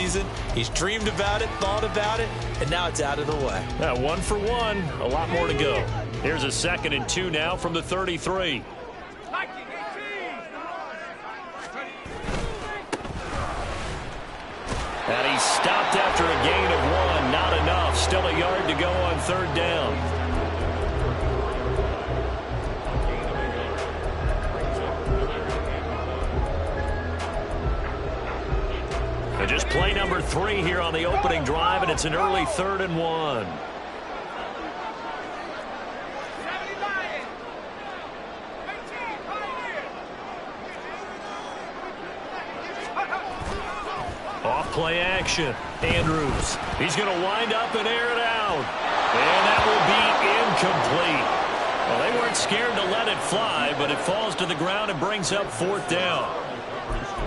season. He's dreamed about it, thought about it, and now it's out of the way. 1 for 1. A lot more to go. Here's a 2nd and 2 now from the 33. And he's stopped after a gain of 1. Not enough. Still a yard to go on 3rd down. And just play number 3 here on the opening drive, and it's an early 3rd and 1. Off-play action. Andrews. He's going to wind up and air it out. And that will be incomplete. Well, they weren't scared to let it fly, but it falls to the ground and brings up 4th down.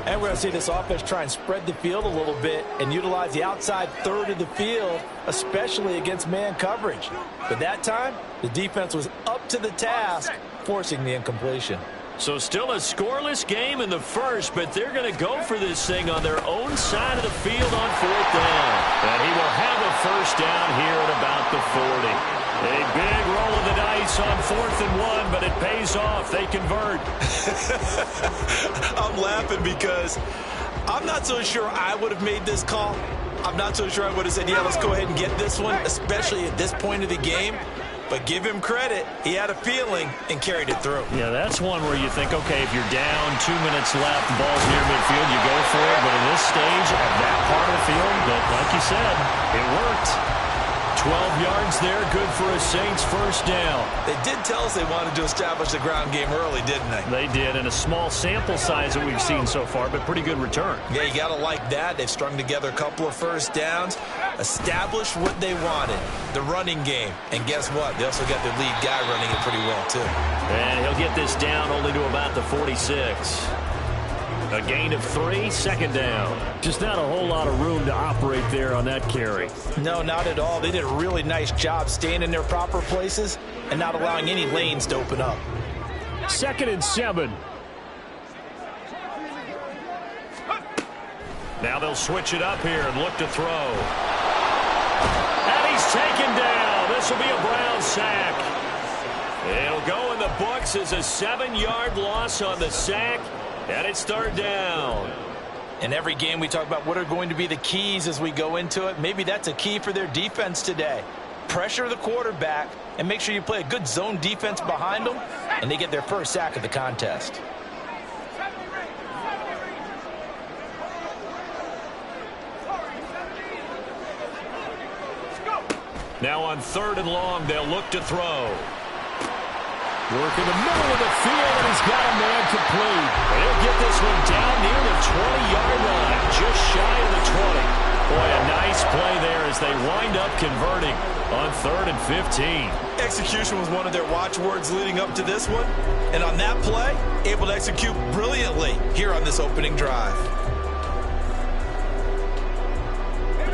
And we're going to see this offense try and spread the field a little bit and utilize the outside third of the field, especially against man coverage. But that time, the defense was up to the task, forcing the incompletion. So still a scoreless game in the first, but they're going to go for this thing on their own side of the field on 4th down. And he will have a 1st down here at about the 40. A big roll of the dice on 4th and 1, but it pays off. They convert. I'm laughing because I'm not so sure I would have made this call. I'm not so sure I would have said, yeah, let's go ahead and get this one, especially at this point of the game. But give him credit. He had a feeling and carried it through. Yeah, that's one where you think, okay, if you're down, 2 minutes left, the ball's near midfield, you go for it. But in this stage, at that part of the field, that, like you said, it worked. 12 yards there, good for a Saints 1st down. They did tell us they wanted to establish the ground game early, didn't they? They did, and a small sample size that we've seen so far, but pretty good return. Yeah, you got to like that. They've strung together a couple of 1st downs, established what they wanted, the running game. And guess what? They also got their lead guy running it pretty well, too. And he'll get this down only to about the 46. A gain of 3, 2nd down. Just not a whole lot of room to operate there on that carry. No, not at all. They did a really nice job staying in their proper places and not allowing any lanes to open up. 2nd and 7. Now they'll switch it up here and look to throw. And he's taken down. This will be a Brown sack. It'll go in the books as a 7-yard loss on the sack. And it's 3rd down. In every game we talk about what are going to be the keys as we go into it. Maybe that's a key for their defense today. Pressure the quarterback and make sure you play a good zone defense behind them, and they get their 1st sack of the contest. Now on 3rd and long, they'll look to throw. Work in the middle of the field, and he's got a man complete. He'll get this one down near the 20-yard line, just shy of the 20. Boy, a nice play there as they wind up converting on 3rd and 15. Execution was one of their watchwords leading up to this one. And on that play, able to execute brilliantly here on this opening drive.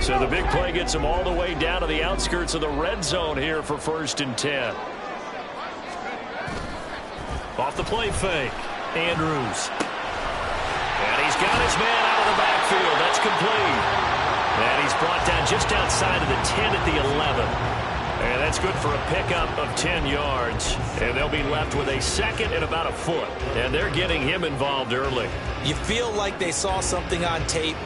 So the big play gets them all the way down to the outskirts of the red zone here for 1st and 10. Off the play fake, Andrews. And he's got his man out of the backfield. That's complete. And he's brought down just outside of the 10 at the 11. And that's good for a pickup of 10 yards. And they'll be left with a 2nd and about a foot. And they're getting him involved early. You feel like they saw something on tape,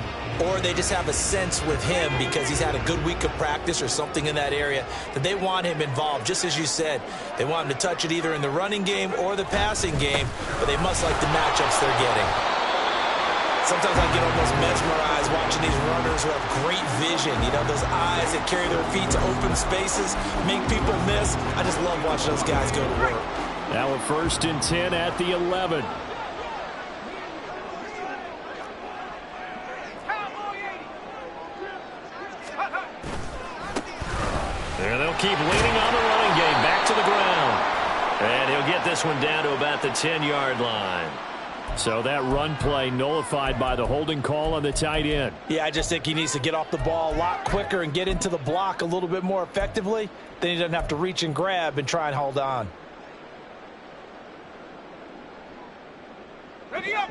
or they just have a sense with him because he's had a good week of practice or something in that area that they want him involved. Just as you said, they want him to touch it either in the running game or the passing game, but they must like the matchups they're getting. Sometimes I get almost mesmerized watching these runners who have great vision. You know, those eyes that carry their feet to open spaces, make people miss. I just love watching those guys go to work. Now a 1st and 10 at the 11. And they'll keep leaning on the running game back to the ground. And he'll get this one down to about the 10-yard line. So that run play nullified by the holding call on the tight end. Yeah, I just think he needs to get off the ball a lot quicker and get into the block a little bit more effectively. Then he doesn't have to reach and grab and try and hold on. Ready up.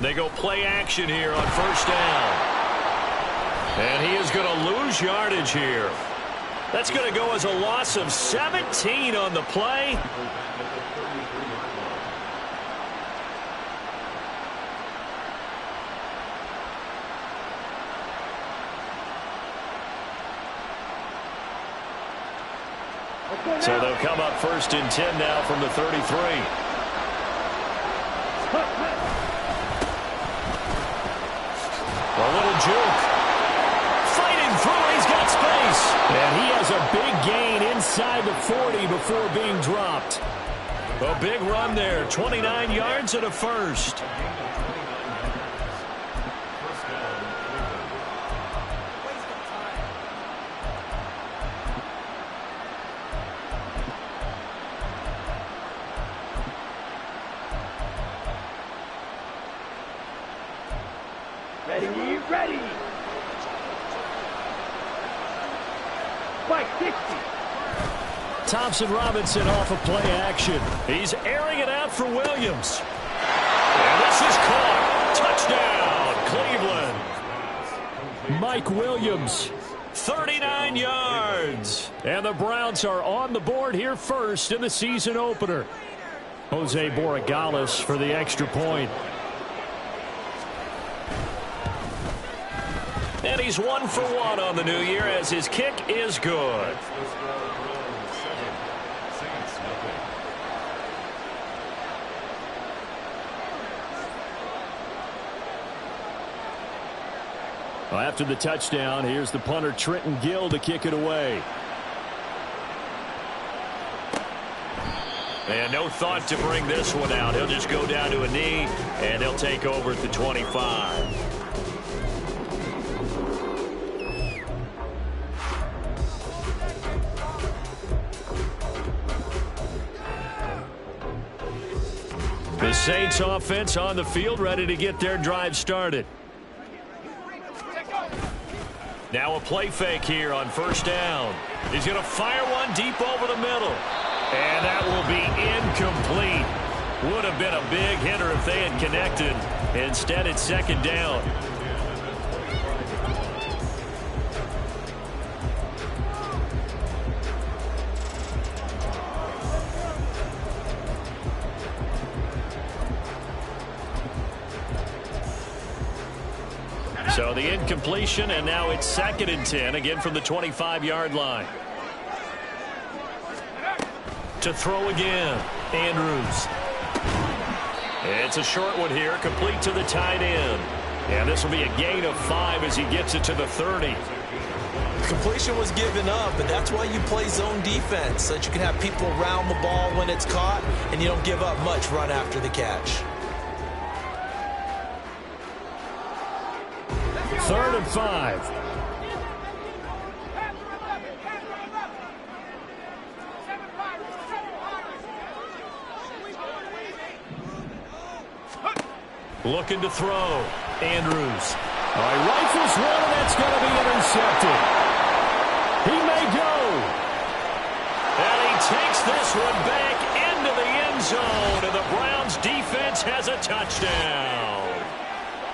They go play action here on first down. And he is going to lose yardage here. That's going to go as a loss of 17 on the play. So they'll come up first and 10 now from the 33. A little juke. Fighting through. He's got space. And he has a big gain inside the 40 before being dropped. A big run there. 29 yards and a first. Ready. By 60. Thompson Robinson off of play action. He's airing it out for Williams. And this is caught. Touchdown, Cleveland. Mike Williams, 39 yards. And the Browns are on the board here first in the season opener. Jose Borregales for the extra point. And he's 1 for 1 on the new year as his kick is good. Well, after the touchdown, here's the punter Trenton Gill to kick it away. And no thought to bring this one out. He'll just go down to a knee, and he'll take over at the 25. The Saints offense on the field, ready to get their drive started. Now a play fake here on first down. He's going to fire one deep over the middle. And that will be incomplete. Would have been a big hitter if they had connected. Instead, it's second down. So the incompletion, and now it's second and 10, again from the 25-yard line. To throw again, Andrews. It's a short one here, complete to the tight end. And this will be a gain of 5 as he gets it to the 30. Completion was given up, but that's why you play zone defense, so that you can have people around the ball when it's caught, and you don't give up much run after the catch. 3rd and 5. Looking to throw. Andrews. He rifles one, and that's going to be intercepted. He may go. And he takes this one back into the end zone, and the Browns defense has a touchdown.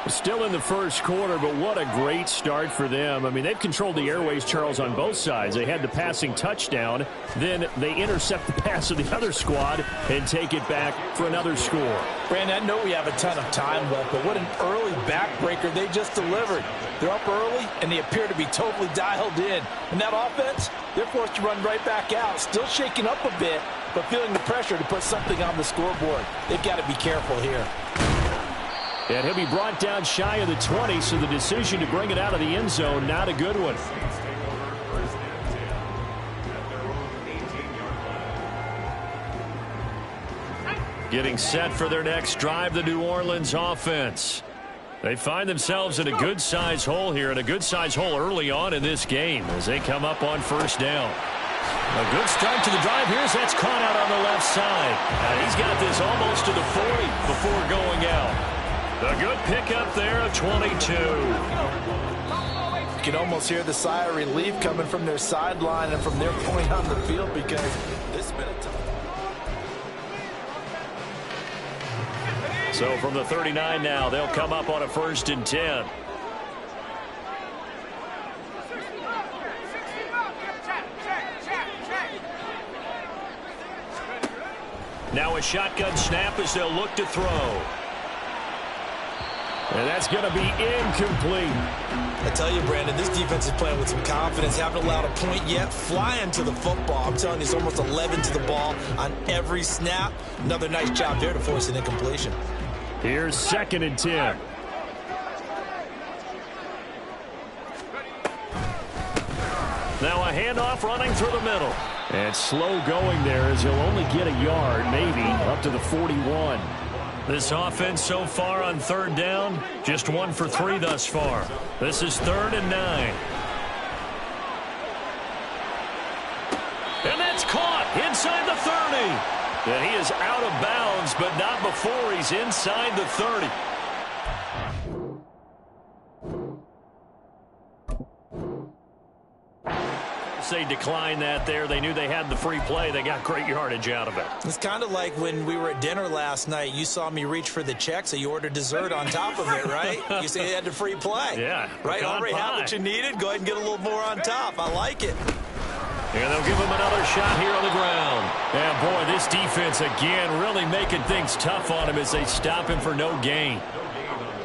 Still in the first quarter, but what a great start for them. I mean, they've controlled the airways, Charles, on both sides. They had the passing touchdown. Then they intercept the pass of the other squad and take it back for another score. Brandon, I know we have a ton of time left, but what an early backbreaker they just delivered. They're up early, and they appear to be totally dialed in. And that offense, they're forced to run right back out, still shaking up a bit, but feeling the pressure to put something on the scoreboard. They've got to be careful here. And he'll be brought down shy of the 20, so the decision to bring it out of the end zone, not a good one. Getting set for their next drive, the New Orleans offense. They find themselves in a good-sized hole here, and a good-sized hole early on in this game as they come up on first down. A good start to the drive here as that's caught out on the left side. And he's got this almost to the 40 before going out. A good pickup there of 22. You can almost hear the sigh of relief coming from their sideline and from their point on the field because this has been a tough. So from the 39 now, they'll come up on a 1st and 10. Now a shotgun snap as they'll look to throw. And that's going to be incomplete. I tell you, Brandon, this defense is playing with some confidence. Haven't allowed a point yet. Flying to the football. I'm telling you, it's almost 11 to the ball on every snap. Another nice job there to force an incompletion. Here's 2nd and 10. Now a handoff running through the middle. And slow going there as he'll only get a yard, maybe, up to the 41. This offense so far on 3rd down, just 1 for 3 thus far. This is 3rd and 9. And that's caught inside the 30. And he is out of bounds, but not before he's inside the 30. They declined that there. They knew they had the free play. They got great yardage out of it. It's kind of like when we were at dinner last night. You saw me reach for the check, so you ordered dessert on top of it, right? You said you had the free play. Yeah. Right? Already had what you needed. Go ahead and get a little more on top. I like it. And they'll give him another shot here on the ground. And, boy, this defense, again, really making things tough on him as they stop him for no gain.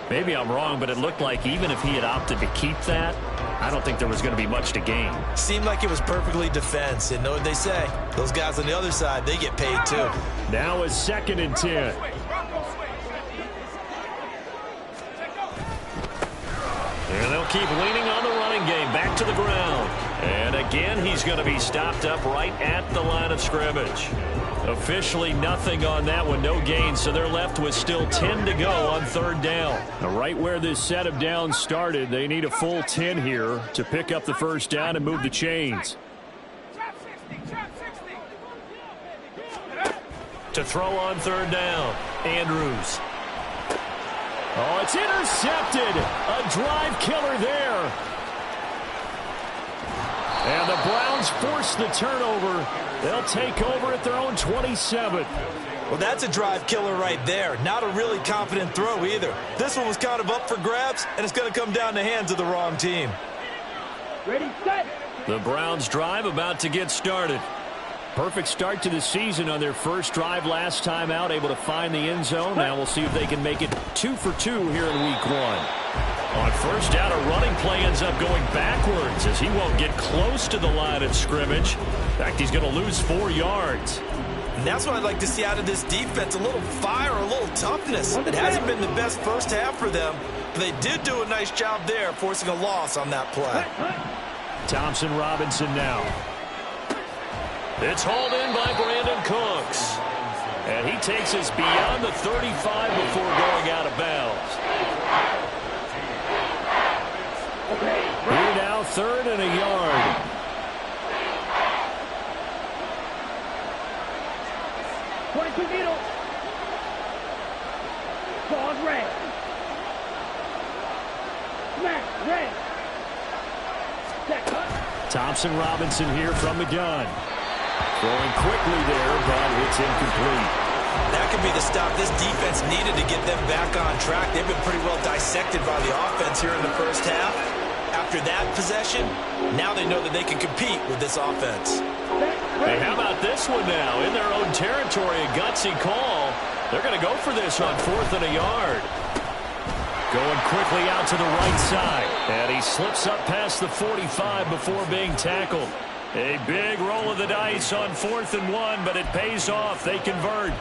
Maybe I'm wrong, but it looked like even if he had opted to keep that, I don't think there was going to be much to gain. Seemed like it was perfectly defense. And know what they say? Those guys on the other side, they get paid too. Now is 2nd and 10. And they'll keep leaning on the running game. Back to the ground. And again, he's going to be stopped up right at the line of scrimmage. Officially nothing on that one, no gain, so they're left with still 10 to go on 3rd down. Now, right where this set of downs started, they need a full 10 here to pick up the 1st down and move the chains. To throw on 3rd down, Andrews. Oh, it's intercepted. A drive killer there. And the Browns force the turnover. They'll take over at their own 27. Well, that's a drive killer right there. Not a really confident throw either. This one was kind of up for grabs, and it's going to come down the hands of the wrong team. Ready, set. The Browns drive about to get started. Perfect start to the season on their first drive last time out, able to find the end zone. Now we'll see if they can make it 2 for 2 here in week 1. On 1st down, a running play ends up going backwards as he won't get close to the line of scrimmage. In fact, he's going to lose 4 yards. And that's what I'd like to see out of this defense, a little fire, a little toughness. It hasn't been the best first half for them, but they did do a nice job there, forcing a loss on that play. Thompson Robinson now. It's hauled in by Brandon Cooks. And he takes us beyond the 35 before going out of bounds. Here now, 3rd and a yard. Pause red. Smack red. Thompson Robinson here from the gun. Throwing quickly there, but it's incomplete. That could be the stop this defense needed to get them back on track. They've been pretty well dissected by the offense here in the first half. After that possession, now they know that they can compete with this offense. Hey, how about this one now? In their own territory, a gutsy call. They're going to go for this on 4th and a yard. Going quickly out to the right side. And he slips up past the 45 before being tackled. A big roll of the dice on 4th and 1, but it pays off. They convert.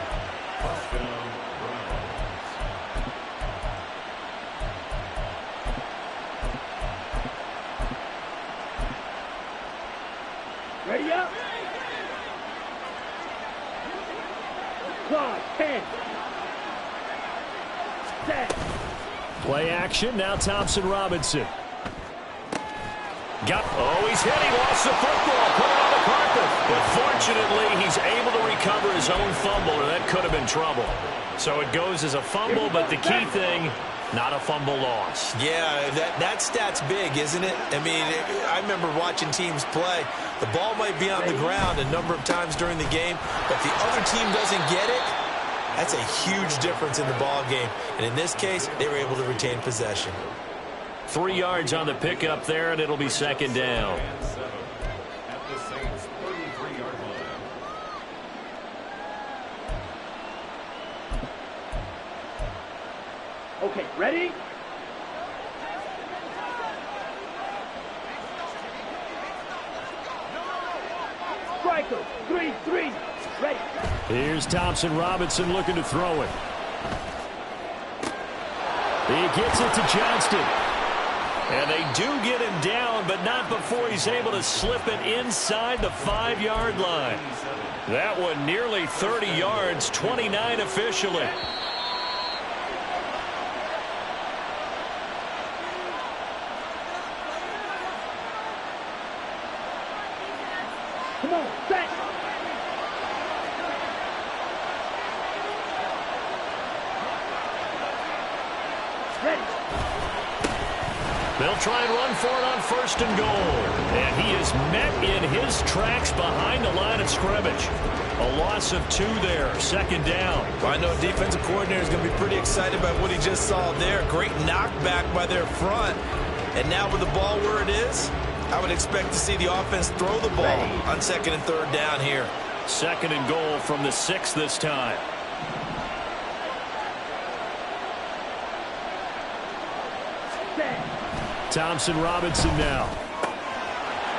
Ready up. Clock 10. Set. Play action. Now Thompson Robinson. He's hit. He lost the football. Put it on the carpet. But fortunately, he's able to recover his own fumble, or that could have been trouble. So it goes as a fumble, but the key thing, not a fumble loss. Yeah, that stat's big, isn't it? I mean, I remember watching teams play. The ball might be on the ground a number of times during the game, but if the other team doesn't get it, That's a huge difference in the ball game. And in this case, they were able to retain possession. 3 yards on the pickup there, and it'll be second down. Okay, ready? Striker, 3-3, ready. Here's Thompson Robinson looking to throw it. He gets it to Johnston. And they do get him down, but not before he's able to slip it inside the 5-yard line. That one nearly 30 yards, 29 officially. Come on, set. Ready. They'll try and run for it on 1st and goal. And he is met in his tracks behind the line of scrimmage. A loss of 2 there, 2nd down. Well, I know defensive coordinator is going to be pretty excited about what he just saw there. Great knockback by their front. And now with the ball where it is, I would expect to see the offense throw the ball on 2nd and 3rd down here. 2nd and goal from the 6 this time. Thompson Robinson now.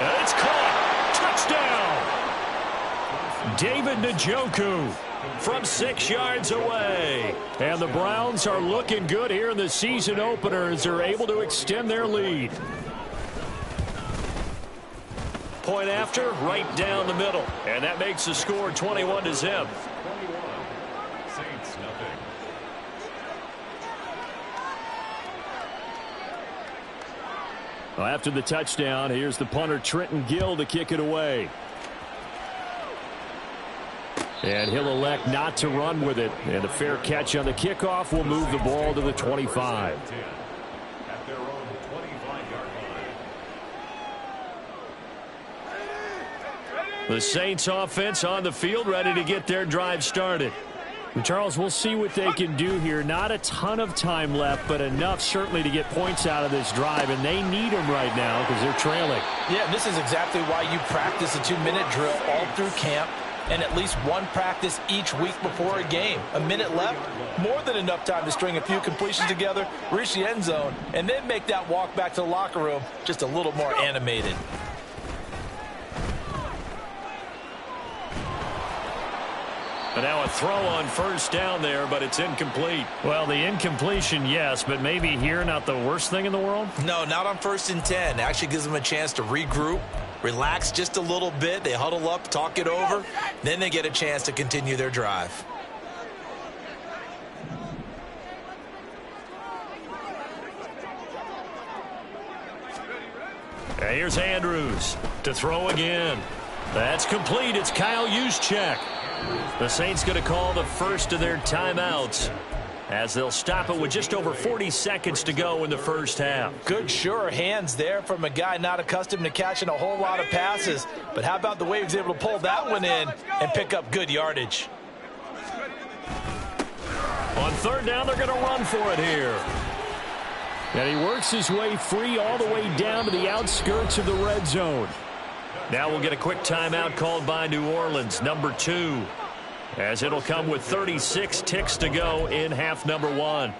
And it's caught. Touchdown. David Njoku from 6 yards away. And the Browns are looking good here in the season opener as they're able to extend their lead. Point after, right down the middle. And that makes the score 21-0. Well, after the touchdown, here's the punter Trenton Gill to kick it away. And he'll elect not to run with it. And a fair catch on the kickoff will move the ball to the 25. The Saints offense on the field, ready to get their drive started. And Charles, we'll see what they can do here. Not a ton of time left, but enough certainly to get points out of this drive, and they need them right now because they're trailing. Yeah, this is exactly why you practice a 2-minute drill all through camp and at least one practice each week before a game. A minute left, more than enough time to string a few completions together, reach the end zone, and then make that walk back to the locker room just a little more animated. And now a throw on 1st down there, but it's incomplete. Well, the incompletion, yes, but maybe here not the worst thing in the world? No, not on 1st and 10. It actually gives them a chance to regroup, relax just a little bit. They huddle up, talk it over. Then they get a chance to continue their drive. And here's Andrews to throw again. That's complete. It's Kyle Juszczyk. The Saints going to call the first of their timeouts as they'll stop it with just over 40 seconds to go in the 1st half. Good, sure hands there from a guy not accustomed to catching a whole lot of passes. But how about the way he was able to pull that one in and pick up good yardage? On 3rd down, they're going to run for it here. And he works his way free all the way down to the outskirts of the red zone. Now we'll get a quick timeout called by New Orleans, number 2, as it'll come with 36 ticks to go in half number 1.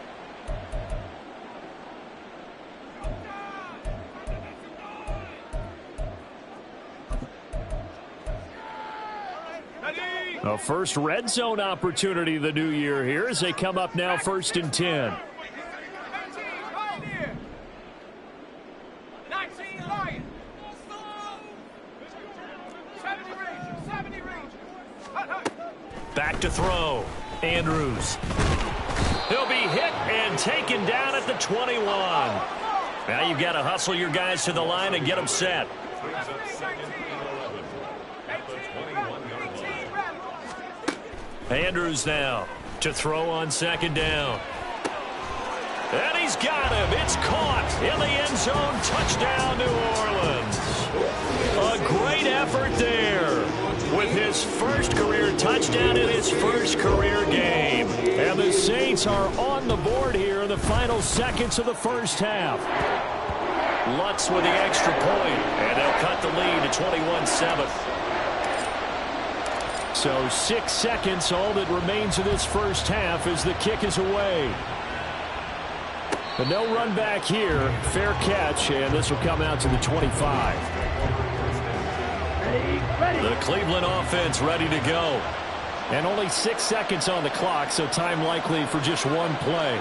A first red zone opportunity of the new year here as they come up now 1st and 10. Back to throw. Andrews. He'll be hit and taken down at the 21. Now you've got to hustle your guys to the line and get them set. Andrews now to throw on 2nd down. And he's got him. It's caught in the end zone. Touchdown, New Orleans. A great effort there with with his first career touchdown in his first career game. And the Saints are on the board here in the final seconds of the first half. Lutz with the extra point, and they'll cut the lead to 21-7. So 6 seconds, all that remains of this first half as the kick is away. But no run back here. Fair catch, and this will come out to the 25. Ready. The Cleveland offense ready to go. And only 6 seconds on the clock, so time likely for just one play.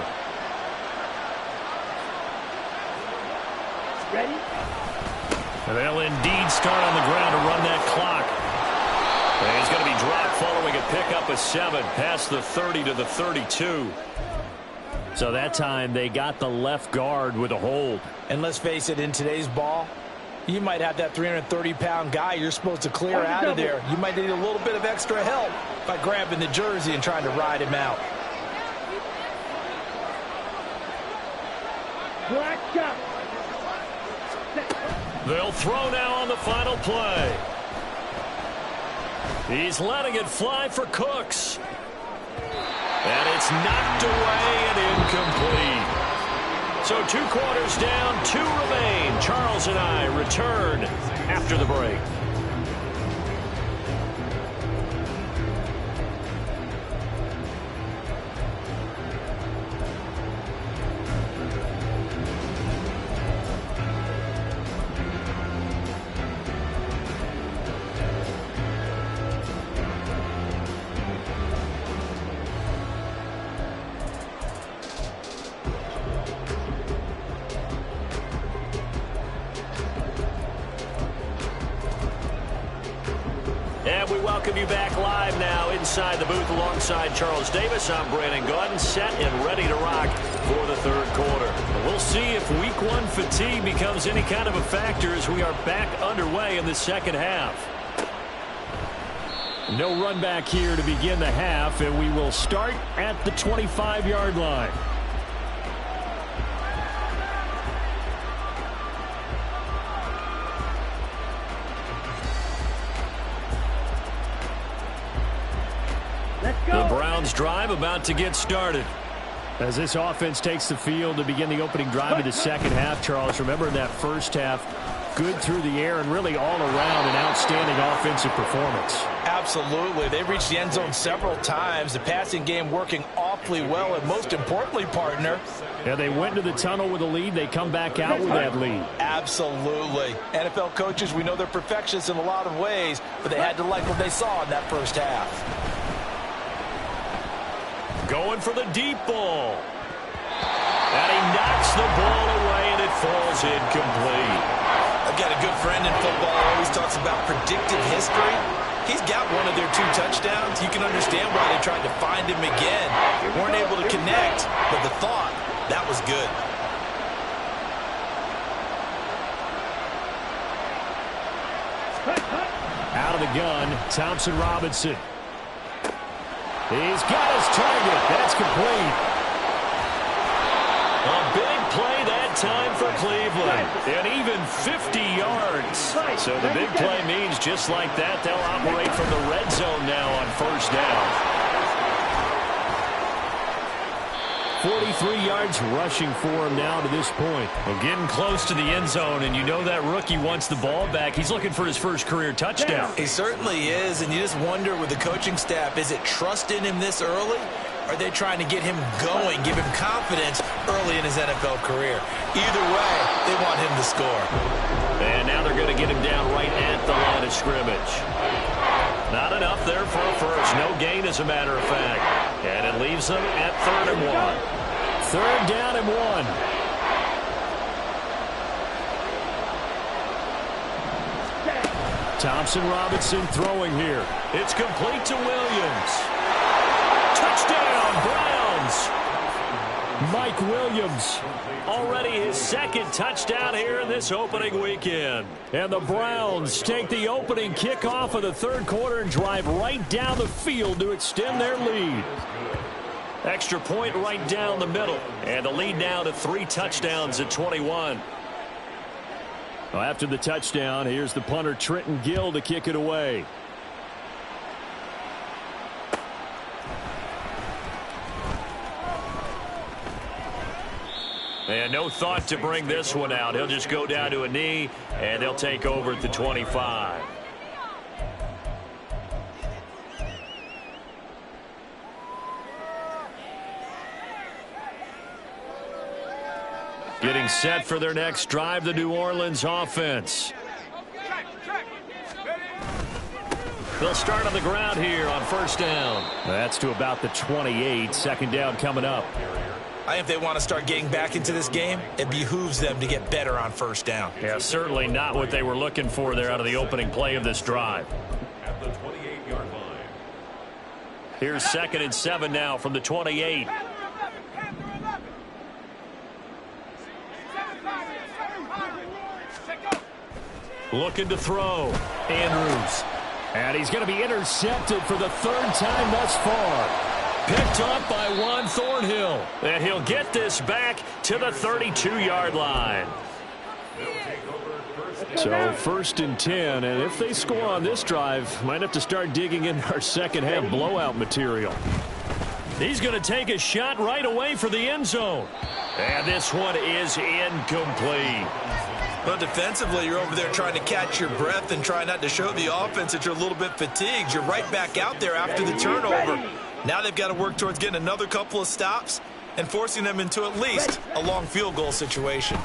Ready. And they'll indeed start on the ground to run that clock. And he's going to be dropped following a pickup of 7 past the 30 to the 32. So that time they got the left guard with a hold. And let's face it, in today's ball, you might have that 330-pound guy you're supposed to clear out of there. You might need a little bit of extra help by grabbing the jersey and trying to ride him out. Black shot. They'll throw now on the final play. He's letting it fly for Cooks. And it's knocked away and incomplete. So 2 quarters down, 2 remain. Charles and I return after the break. And we welcome you back live now inside the booth alongside Charles Davis. I'm Brandon Gaudin, set and ready to rock for the third quarter. We'll see if week 1 fatigue becomes any kind of a factor as we are back underway in the second half. No run back here to begin the half, and we will start at the 25-yard line. The Browns drive about to get started. As this offense takes the field to begin the opening drive of the second half, Charles, remember in that first half, good through the air and really all around an outstanding offensive performance. Absolutely. They reached the end zone several times. The passing game working awfully well, and most importantly, partner. Yeah, they went to the tunnel with a lead. They come back out with that lead. Absolutely. NFL coaches, we know they're perfectionists in a lot of ways, but they had to like what they saw in that first half. Going for the deep ball. And he knocks the ball away, and it falls incomplete. I've got a good friend in football who always talks about predictive history. He's got one of their 2 touchdowns. You can understand why they tried to find him again. Weren't able to connect, but the thought, that was good. Out of the gun, Thompson Robinson. He's got his target. That's complete. A big play that time for Cleveland. And even 50 yards. So the big play means just like that, they'll operate from the red zone now on first down. 43 yards rushing for him now to this point. Well, getting close to the end zone, and you know that rookie wants the ball back. He's looking for his first career touchdown. He certainly is, and you just wonder with the coaching staff, is it trust in him this early? Or are they trying to get him going, give him confidence early in his NFL career? Either way, they want him to score. And now they're going to get him down right at the line of scrimmage. Not enough there for a first. No gain, as a matter of fact. And it leaves them at 3rd and 1. 3rd down and 1. Thompson Robinson throwing here. It's complete to Williams. Touchdown, Browns. Mike Williams, already his 2nd touchdown here in this opening weekend. And the Browns take the opening kickoff of the 3rd quarter and drive right down the field to extend their lead. Extra point right down the middle. And the lead now to 3 touchdowns at 21. Well, after the touchdown, here's the punter Trenton Gill to kick it away. And no thought to bring this one out. He'll just go down to a knee, and they'll take over at the 25. Getting set for their next drive, the New Orleans offense. They'll start on the ground here on first down. That's to about the 28. Second down coming up. I think if they want to start getting back into this game, it behooves them to get better on first down. Yeah, certainly not what they were looking for there out of the opening play of this drive. At the 28-yard line. Here's 2nd and 7 now from the 28. Looking to throw. Andrews. And he's going to be intercepted for the 3rd time thus far. Picked up by Juan Thornhill. And he'll get this back to the 32-yard line. So 1st and 10, and if they score on this drive, might have to start digging in our second half blowout material. He's going to take a shot right away for the end zone. And this one is incomplete. Well, defensively, you're over there trying to catch your breath and try not to show the offense that you're a little bit fatigued. You're right back out there after the turnover. Now they've got to work towards getting another couple of stops and forcing them into at least a long field goal situation.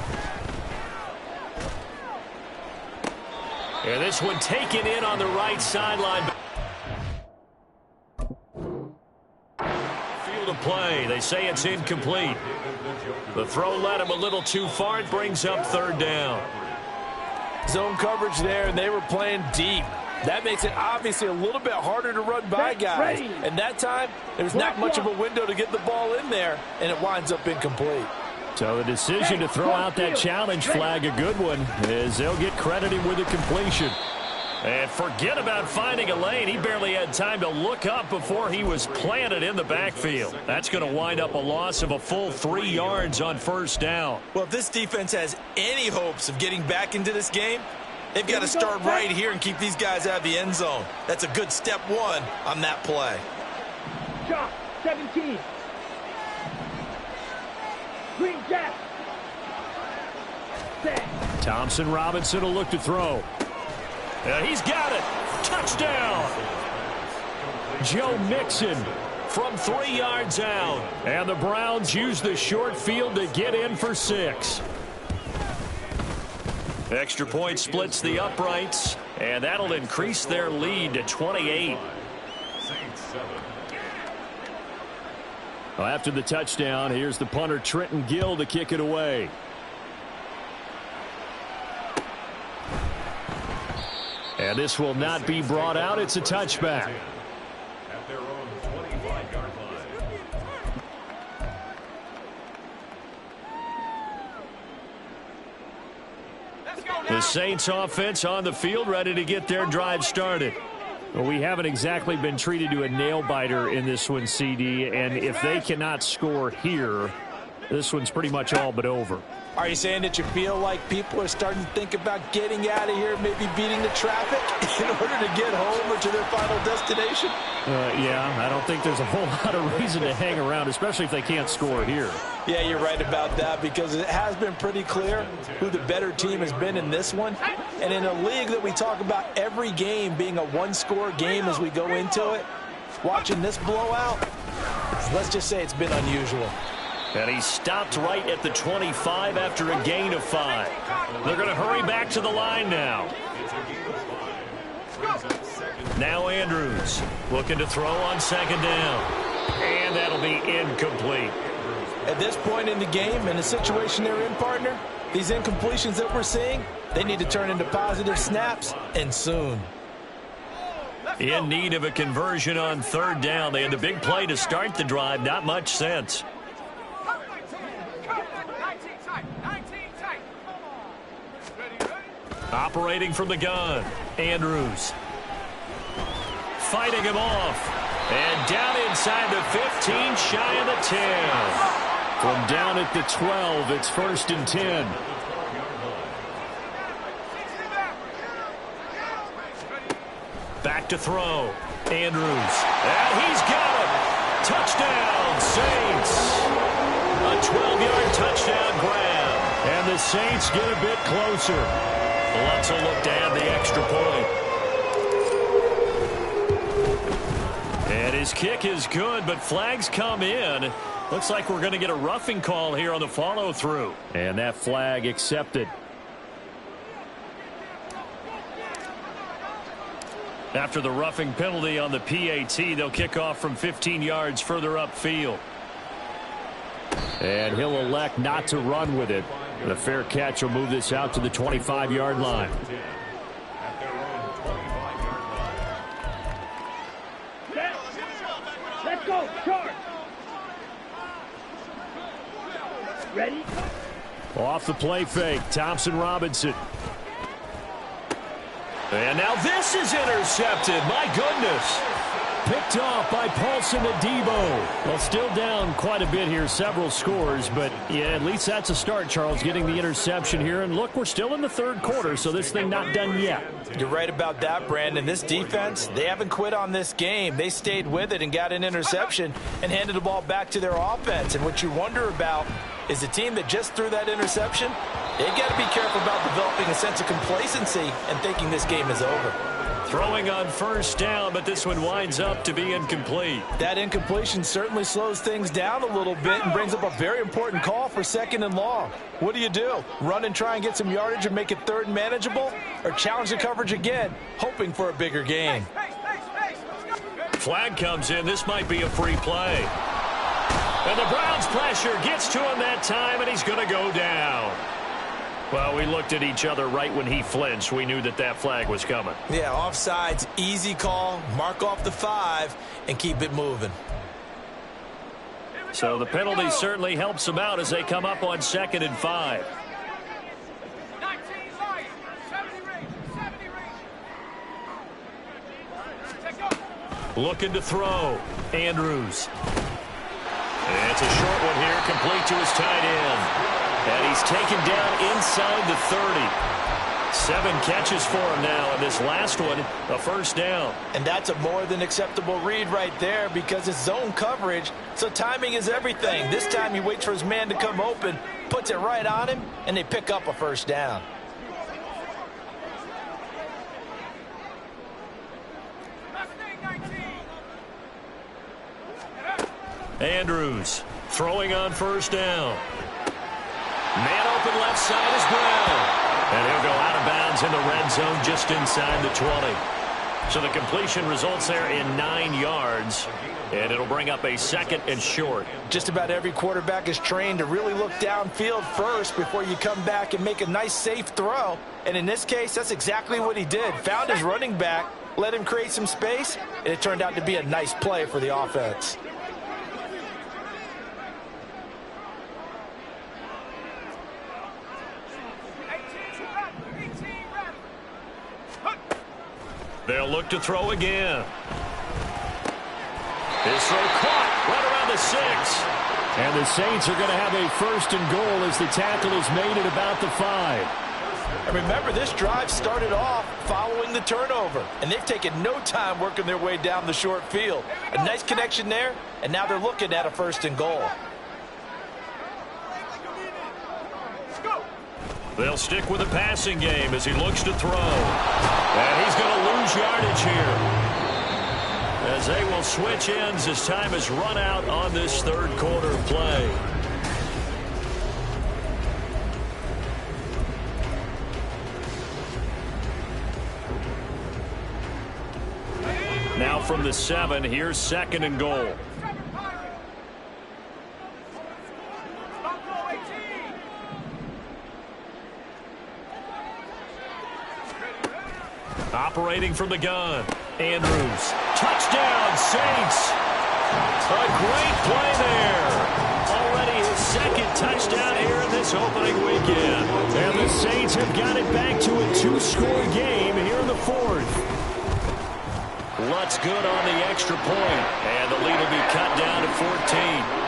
And this one taken in on the right sideline. Field of play. They say it's incomplete. The throw led him a little too far. It brings up 3rd down. Zone coverage there, and they were playing deep. That makes it obviously a little bit harder to run by guys. And that time, there's not much of a window to get the ball in there, and it winds up incomplete. So the decision to throw out that challenge flag, a good one, as they'll get credited with a completion. And forget about finding a lane. He barely had time to look up before he was planted in the backfield. That's going to wind up a loss of a full 3 yards on first down. Well, if this defense has any hopes of getting back into this game, they've got to start right here and keep these guys out of the end zone. That's a good step 1 on that play. Shot, 17. Green Jack. Thompson Robinson will look to throw. He's got it. Touchdown. Joe Mixon from 3 yards out. And the Browns use the short field to get in for 6. Extra point splits the uprights, and that'll increase their lead to 28. Well, after the touchdown, here's the punter Trenton Gill to kick it away. And this will not be brought out. It's a touchback. At their own 25-yard line. The Saints offense on the field, ready to get their drive started. Well, we haven't exactly been treated to a nail-biter in this one, CD, and if they cannot score here, this one's pretty much all but over. Are you saying that you feel like people are starting to think about getting out of here, maybe beating the traffic in order to get home or to their final destination? Yeah, I don't think there's a whole lot of reason to hang around, especially if they can't score here. Yeah, you're right about that, because it has been pretty clear who the better team has been in this one. And in a league that we talk about every game being a one-score game as we go into it, watching this blowout, let's just say it's been unusual. And he stopped right at the 25 after a gain of 5. They're going to hurry back to the line now. Now Andrews looking to throw on 2nd down. And that'll be incomplete. At this point in the game, in the situation they're in, partner, these incompletions that we're seeing, they need to turn into positive snaps, and soon. In need of a conversion on 3rd down. They had the big play to start the drive. Not much sense. Operating from the gun, Andrews. Fighting him off. And down inside the 15, shy of the 10. From down at the 12, it's 1st and 10. Back to throw. Andrews. And he's got it. Touchdown, Saints. A 12-yard touchdown grab. And the Saints get a bit closer. Let's look to add the extra point. And his kick is good, but flags come in. Looks like we're going to get a roughing call here on the follow-through. And that flag accepted. After the roughing penalty on the PAT, they'll kick off from 15 yards further upfield. And he'll elect not to run with it. The fair catch will move this out to the 25-yard line. Let's go, charge. Ready? Off the play fake, Thompson Robinson. And now this is intercepted. My goodness. Picked off by Paulson Adebo. Well, still down quite a bit here, several scores, but yeah, at least that's a start, Charles, getting the interception here. And look, we're still in the third quarter, so this thing not done yet. You're right about that, Brandon. This defense, they haven't quit on this game. They stayed with it and got an interception and handed the ball back to their offense. And what you wonder about is the team that just threw that interception, they got to be careful about developing a sense of complacency and thinking this game is over. Throwing on first down, but this one winds up to be incomplete. That incompletion certainly slows things down a little bit and brings up a very important call for 2nd and long. What do? Run and try and get some yardage and make it third and manageable? Or challenge the coverage again, hoping for a bigger gain? Flag comes in. This might be a free play. And the Browns' pressure gets to him that time, and he's going to go down. Well, we looked at each other right when he flinched. We knew that that flag was coming. Yeah, offsides, easy call, mark off the 5, and keep it moving. So the penalty certainly helps them out as they come up on 2nd and 5. 19 Lions, 70 range. Looking to throw. Andrews. It's a short one here, complete to his tight end. And he's taken down inside the 30. 7 catches for him now, and this last one, a first down. And that's a more than acceptable read right there because it's zone coverage, so timing is everything. This time he waits for his man to come open, puts it right on him, and they pick up a first down. Andrews throwing on first down. Man open left side is Brown. And he'll go out of bounds in the red zone just inside the 20. So the completion results there in 9 yards. And it'll bring up a 2nd and short. Just about every quarterback is trained to really look downfield first before you come back and make a nice, safe throw. And in this case, that's exactly what he did. Found his running back, let him create some space, and it turned out to be a nice play for the offense. They'll look to throw again. His throw caught right around the 6. And the Saints are going to have a 1st and goal as the tackle is made at about the 5. And remember, this drive started off following the turnover, and they've taken no time working their way down the short field. A nice connection there, and now they're looking at a 1st and goal. They'll stick with the passing game as he looks to throw. And he's going to lose yardage here, as they will switch ends as time is run out on this third quarter play. Now from the 7, here's 2nd and goal. Operating from the gun. Andrews. Touchdown, Saints. A great play there. Already his 2nd touchdown here in this opening weekend. And the Saints have got it back to a 2-score game here in the 4th. Lutz good on the extra point. And the lead will be cut down to 14.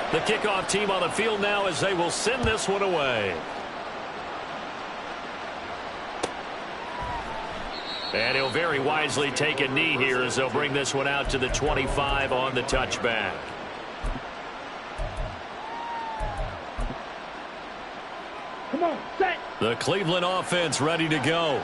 The kickoff team on the field now as they will send this one away. And he'll very wisely take a knee here as they'll bring this one out to the 25 on the touchback. Come on, set. The Cleveland offense ready to go.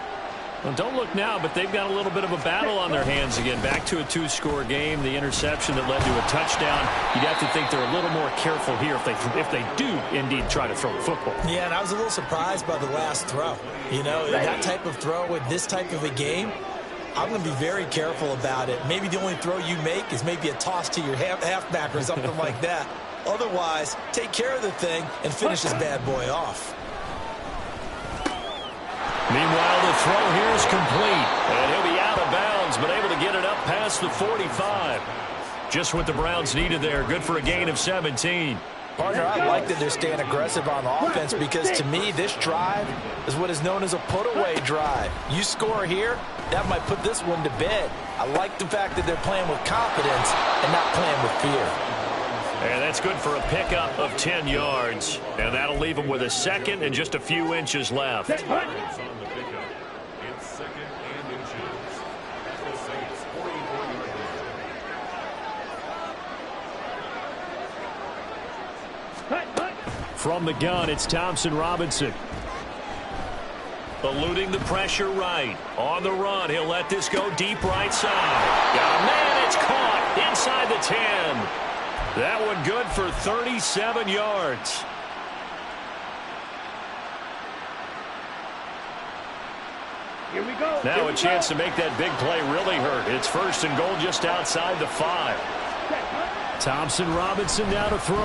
Well, don't look now, but they've got a little bit of a battle on their hands again. Back to a two-score game. The interception that led to a touchdown. You'd have to think they're a little more careful here if they do indeed try to throw the football. Yeah, and I was a little surprised by the last throw. You know, that type of throw with this type of a game, I'm going to be very careful about it. Maybe the only throw you make is maybe a toss to your halfback or something like that. Otherwise, take care of the thing and finish this bad boy off. Meanwhile, the throw here is complete. And he'll be out of bounds, but able to get it up past the 45. Just what the Browns needed there. Good for a gain of 17. Partner, I like that they're staying aggressive on offense because, to me, this drive is what is known as a put-away drive. You score here, that might put this one to bed. I like the fact that they're playing with confidence and not playing with fear. And that's good for a pickup of 10 yards. And that'll leave them with a second and just a few inches left. It's on the pickup. It's second and inches. At the Saints' 44-yard line. From the gun, it's Thompson Robinson. Eluding the pressure right. On the run, he'll let this go deep right side. Got a man, it's caught inside the 10. That one good for 37 yards. Here we go. Now a chance to make that big play really hurt. It's first and goal just outside the 5. Thompson Robinson now to throw.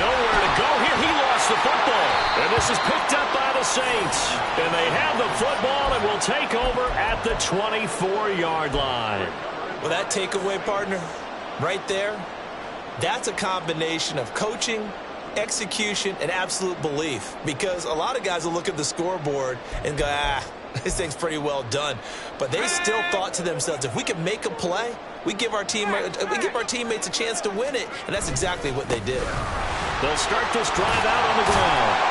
Nowhere to go here. He lost the football. And this is picked up by the Saints. And they have the football and will take over at the 24-yard line. Well, that takeaway, partner, right there, that's a combination of coaching, execution, and absolute belief. Because a lot of guys will look at the scoreboard and go, this thing's pretty well done. But they still thought to themselves, if we can make a play, we give our teammates a chance to win it. And that's exactly what they did. They'll start this drive out on the ground.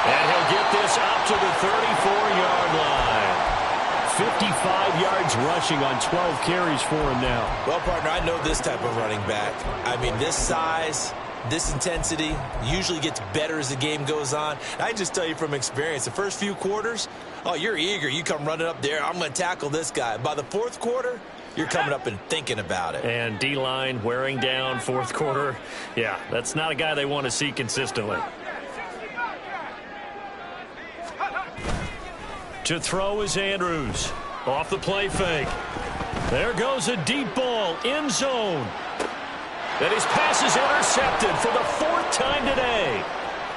And he'll get this up to the 34-yard line. 55 yards rushing on 12 carries for him now. Well, partner, I know this type of running back. I mean, this size, this intensity usually gets better as the game goes on. And I just tell you from experience, the first few quarters, oh, you're eager. You come running up there. I'm going to tackle this guy. By the fourth quarter, you're coming up and thinking about it. And D-line wearing down fourth quarter. Yeah, that's not a guy they want to see consistently. To throw is Andrews. Off the play fake. There goes a deep ball. End zone. And his pass is intercepted for the 4th time today.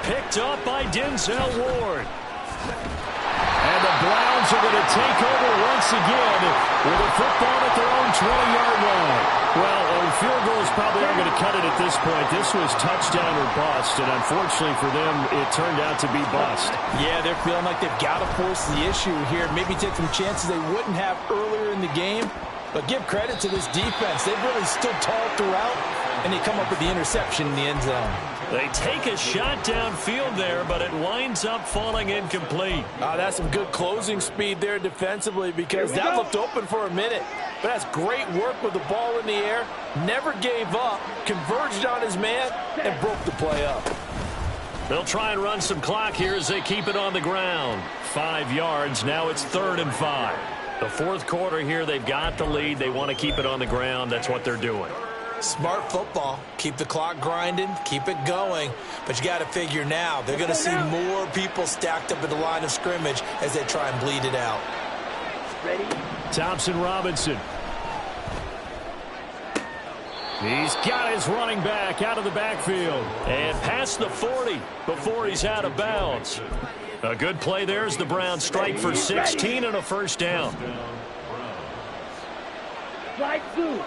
Picked up by Denzel Ward. And the Browns are going to take over once again with a football at their own 20-yard line. Well, field goals probably aren't going to cut it at this point. This was touchdown or bust, and unfortunately for them, it turned out to be bust. Yeah, they're feeling like they've got to force the issue here. Maybe take some chances they wouldn't have earlier in the game. But give credit to this defense. They've really stood tall throughout, and they come up with the interception in the end zone. They take a shot downfield there, but it winds up falling incomplete. That's some good closing speed there defensively because that looked open for a minute. But that's great work with the ball in the air. Never gave up, converged on his man, and broke the play up. They'll try and run some clock here as they keep it on the ground. 5 yards. Now it's 3rd and 5. The fourth quarter here, they've got the lead. They want to keep it on the ground. That's what they're doing. Smart football. Keep the clock grinding. Keep it going. But you got to figure now, they're going to see more people stacked up at the line of scrimmage as they try and bleed it out. Ready? Thompson Robinson. He's got his running back out of the backfield. And past the 40 before he's out of bounds. A good play there as the Browns strike for 16 and a first down. Slide through.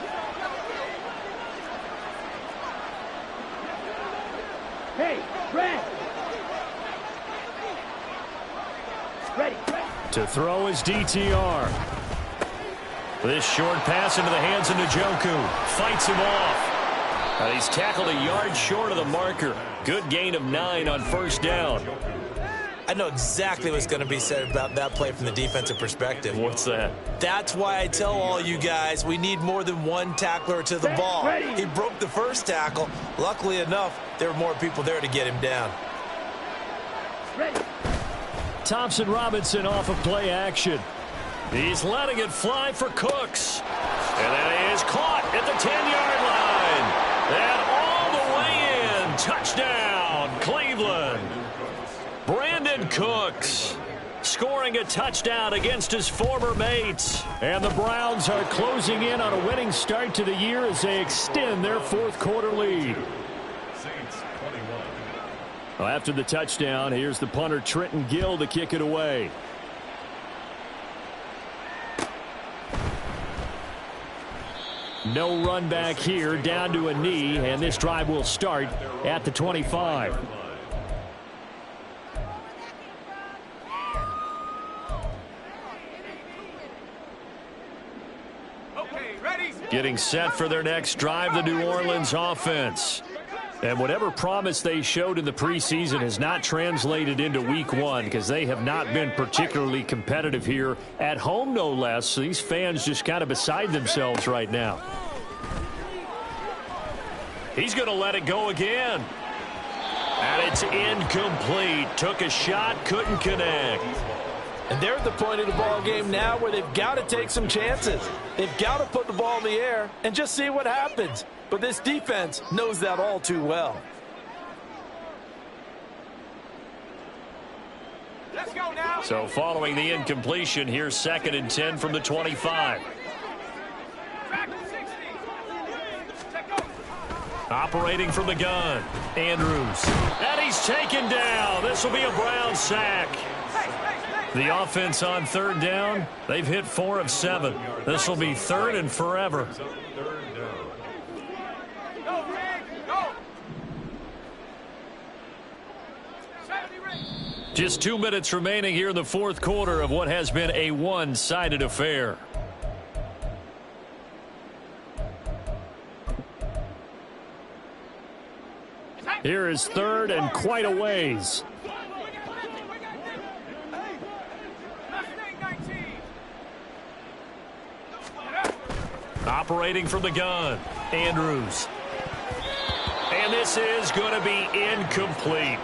Hey, Brad. Ready. To throw is DTR. This short pass into the hands of Njoku. Fights him off. He's tackled a yard short of the marker. Good gain of 9 on first down. I know exactly what's going to be said about that play from the defensive perspective. What's that? That's why I tell all you guys we need more than one tackler to the ball. He broke the first tackle. Luckily enough, there were more people there to get him down. Thompson Robinson off of play action. He's letting it fly for Cooks. And that is caught at the 10-yard line. And all the way in. Touchdown, Cleveland. Brandon Cooks scoring a touchdown against his former mates. And the Browns are closing in on a winning start to the year as they extend their fourth quarter lead. Well, after the touchdown, here's the punter Trenton Gill to kick it away. No run back here, down to a knee, and this drive will start at the 25. Getting set for their next drive, the New Orleans offense. And whatever promise they showed in the preseason has not translated into week one because they have not been particularly competitive here at home, no less. So these fans just kind of beside themselves right now. He's going to let it go again. And it's incomplete. Took a shot, couldn't connect. And they're at the point of the ball game now where they've got to take some chances. They've got to put the ball in the air and just see what happens. But this defense knows that all too well. Let's go now. So following the incompletion, here's 2nd and 10 from the 25. Operating from the gun, Andrews. And he's taken down. This will be a Brown sack. The offense on 3rd down, they've hit 4 of 7. This will be 3rd and forever. Just 2 minutes remaining here in the fourth quarter of what has been a one-sided affair. Here is 3rd and quite a ways. Operating from the gun, Andrews. And this is going to be incomplete.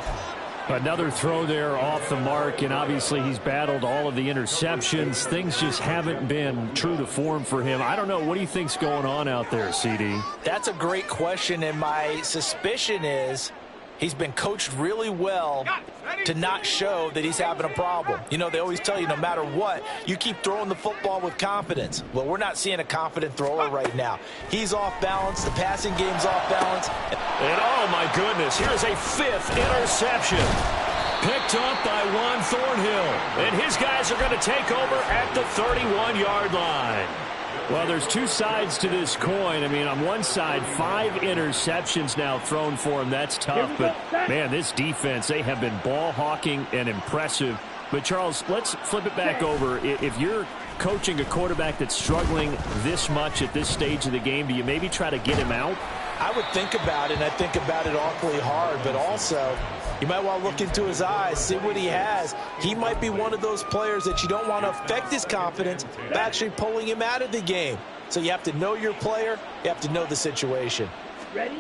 Another throw there off the mark, and obviously he's battled all of the interceptions. Things just haven't been true to form for him. I don't know. What do you think's going on out there, CD? That's a great question, and my suspicion is he's been coached really well to not show that he's having a problem. You know, they always tell you no matter what, you keep throwing the football with confidence. Well, we're not seeing a confident thrower right now. He's off balance. The passing game's off balance. And oh, my goodness, here's a 5th interception. Picked up by Juan Thornhill. And his guys are going to take over at the 31-yard line. Well, there's two sides to this coin. I mean, on one side, 5 interceptions now thrown for him. That's tough. But, man, this defense, they have been ball hawking and impressive. But, Charles, let's flip it back over. If you're coaching a quarterback that's struggling this much at this stage of the game, do you maybe try to get him out? I would think about it, and I think about it awfully hard. But also, you might want to look into his eyes, see what he has. He might be one of those players that you don't want to affect his confidence by actually pulling him out of the game. So you have to know your player. You have to know the situation. Ready?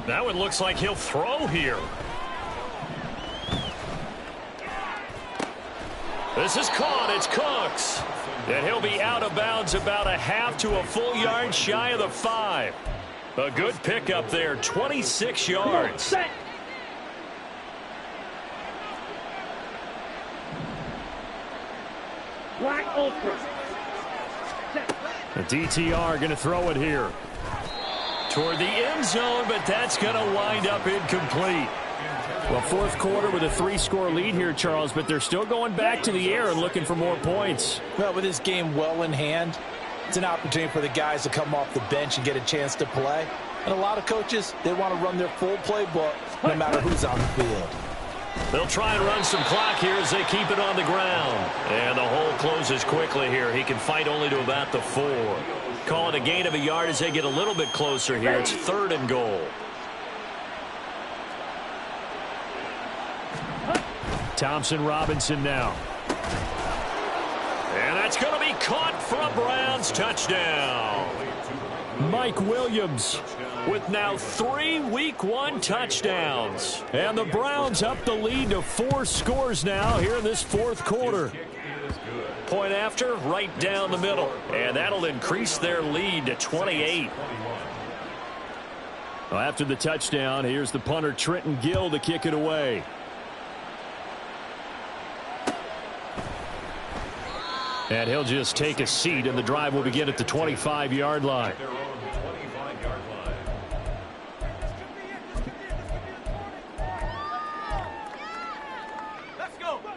That one looks like he'll throw here. This is caught. It's Cooks. And he'll be out of bounds about a half to a full yard shy of the 5. A good pickup there, 26 yards. Black Ultra. The DTR going to throw it here. Toward the end zone, but that's going to wind up incomplete. Well, fourth quarter with a 3-score lead here, Charles, but they're still going back to the air and looking for more points. Well, with this game well in hand, it's an opportunity for the guys to come off the bench and get a chance to play. And a lot of coaches, they want to run their full playbook no matter who's on the field. They'll try and run some clock here as they keep it on the ground. And the hole closes quickly here. He can fight only to about the 4. Call it a gain of a yard as they get a little bit closer here. It's 3rd and goal. Thompson Robinson now. And that's going to be caught for a Browns touchdown. Mike Williams with now 3 Week 1 touchdowns. And the Browns up the lead to 4 scores now here in this fourth quarter. Point after, right down the middle. And that'll increase their lead to 28. Well, after the touchdown, here's the punter Trenton Gill to kick it away. And he'll just take a seat, and the drive will begin at the 25-yard line.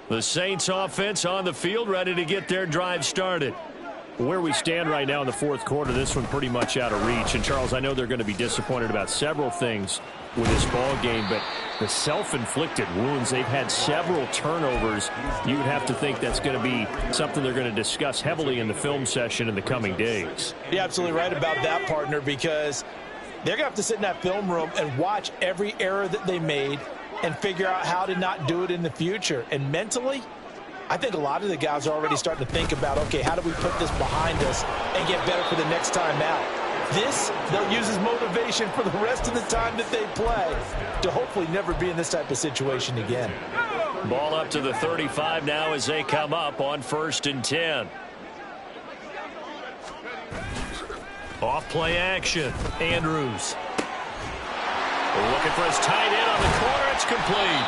The Saints offense on the field, ready to get their drive started. Where we stand right now in the fourth quarter, this one pretty much out of reach. And, Charles, I know they're going to be disappointed about several things with this ball game, but the self-inflicted wounds, they've had several turnovers. You would have to think that's going to be something they're going to discuss heavily in the film session in the coming days. You're absolutely right about that, partner, because they're going to have to sit in that film room and watch every error that they made and figure out how to not do it in the future. And mentally, I think a lot of the guys are already starting to think about, okay, how do we put this behind us and get better for the next time out? This, they'll use as motivation for the rest of the time that they play to hopefully never be in this type of situation again. Ball up to the 35 now as they come up on 1st and 10. Off play action. Andrews. Looking for his tight end on the corner. It's complete.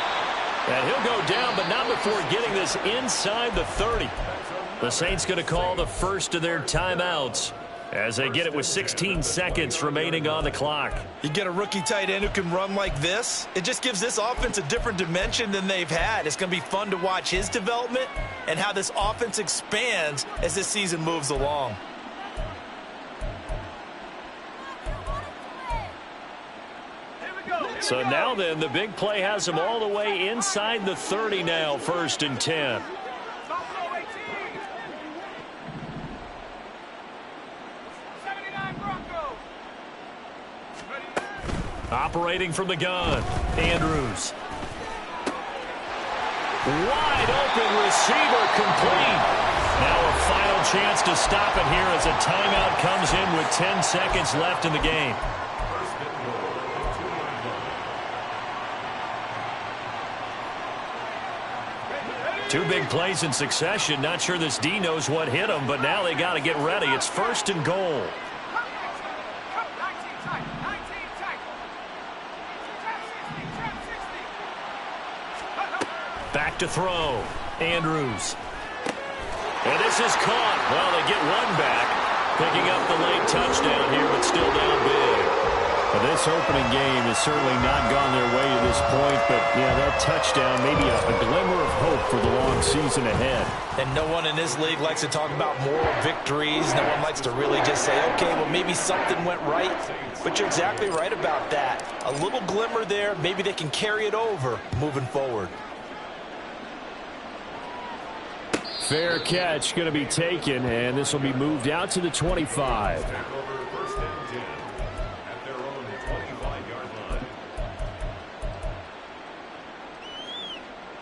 And he'll go down, but not before getting this inside the 30. The Saints going to call the first of their timeouts as they get it with 16 seconds remaining on the clock. You get a rookie tight end who can run like this, it just gives this offense a different dimension than they've had. It's going to be fun to watch his development and how this offense expands as this season moves along. So now then, the big play has them all the way inside the 30 now, 1st and 10. Operating from the gun, Andrews. Wide open receiver, complete. Now a final chance to stop it here as a timeout comes in with 10 seconds left in the game. Two big plays in succession. Not sure this D knows what hit him, but now they got to get ready. It's 1st and goal. Back to throw. Andrews. And this is caught. Well, they get one back. Picking up the late touchdown here, but still down big. Well, this opening game has certainly not gone their way to this point, but, yeah, that touchdown, maybe a glimmer of hope for the long season ahead. And no one in this league likes to talk about moral victories. No one likes to really just say, okay, well, maybe something went right. But you're exactly right about that. A little glimmer there. Maybe they can carry it over moving forward. Fair catch going to be taken, and this will be moved out to the 25.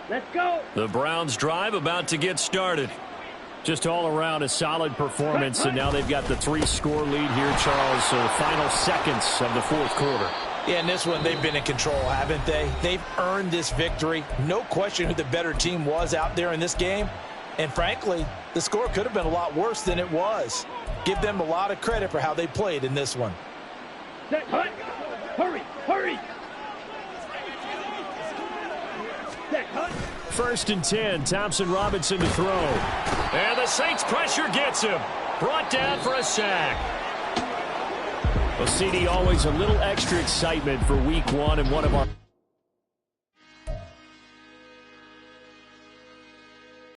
Let's go. The Browns drive about to get started. Just all around a solid performance, and now they've got the 3-score lead here, Charles. So the final seconds of the fourth quarter. Yeah, in this one, they've been in control, haven't they? They've earned this victory. No question who the better team was out there in this game. And frankly, the score could have been a lot worse than it was. Give them a lot of credit for how they played in this one. Set, hut. Hurry, hurry. Set, hut. 1st and 10, Thompson Robinson to throw. And the Saints pressure gets him. Brought down for a sack. Well, CD, always a little extra excitement for week 1 and one of our